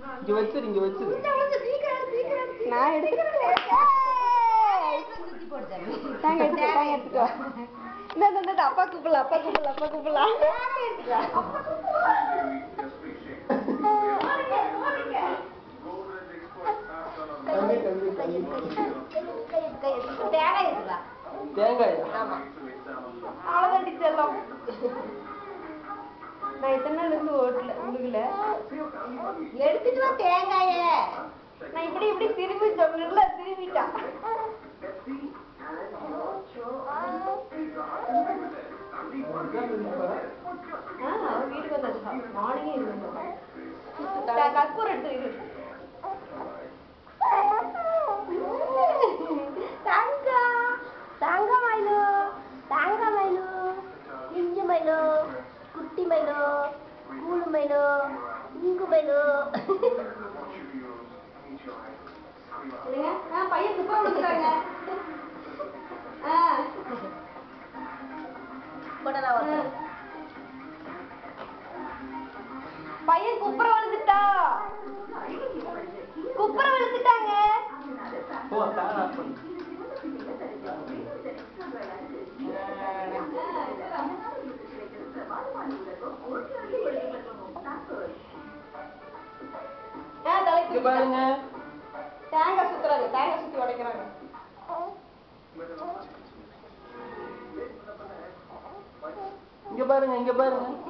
இங்க வச்சிரு நான் எடுத்துக்கிறேன். தாங்க எடுத்துக்கோ. இந்த அப்பா கூப்பிடலாம். தேங்காயா? ஆமா. அவ்வளவுதான் டீச்சர்லாம். நான் இத்தனை நாள் இருந்து உடுக்கல. எடுத்துட்டு வா தேங்காய. நான் இப்படி திரும்பி சொன்னேன்ல, திரும்பிட்டான். அவன் வீட்டுக்கு வந்தாச்சு. மார்னிங்கே இருந்தா கற்பூரம் எடுத்து தாங்க மயிலு இஞ்சு மயிலு குட்டி மயிலு கூழு மயிலு இங்கு மயிலு. பையன் குப்பை விழுந்துட்டாங்க. பையன் குப்புற விழுந்துட்டாங்க. பாருங்க, தேங்காய் சுத்துறாங்க, தேங்காய் சுத்தி உடைக்கிறாங்க. இங்க பாருங்க இங்க போய் உடைக்கணும்.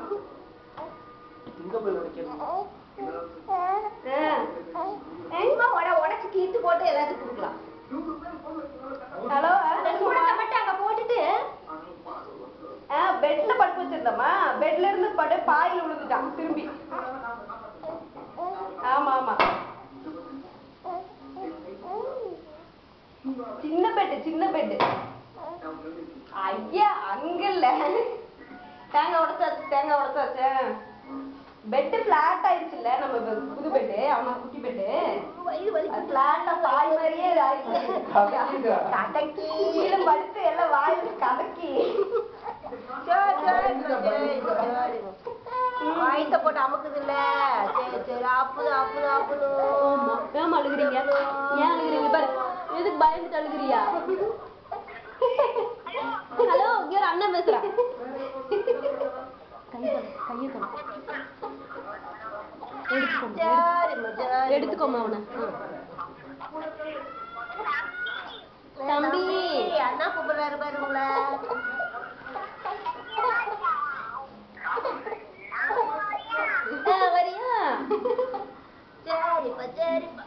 உடைச்சு கீத்து போட்டு எல்லாத்துக்கும் கொடுக்கலாம். ஹலோ, மட்டும் அங்க போட்டுட்டு பெட்ல படுக்க வச்சிருந்தோமா, பெட்ல இருந்து பாயில விழுந்துட்டான் திரும்பி. ஆமா சின்ன பெட்டு. ஐயா அங்க இல்ல, தேங்காய் உடைச்சாச்சு. பெட்டு பிளாட் ஆயிடுச்சுல்ல, நம்ம புது பெட்டு. ஆமா, குட்டி பெட்டு பிளாட்டா பாய் மாதிரியே கதக்கி படுத்து எல்லாம் வாயில கதக்கி வாய்த்த போட்டு அமுக்குது இல்ல. சரி ஆப்புது. ஏன் அழுகுறீங்க? பாரு, எதுக்கு பயந்துட்டு அழுகுறியா? ஹலோ, இங்க ஒரு அண்ணன் பேசுறான். எடுத்துக்கோமா அவனை. தம்பி அண்ணா கூப்பிடுறாரு பாரு உங்களை. வரியா? சரிப்பா.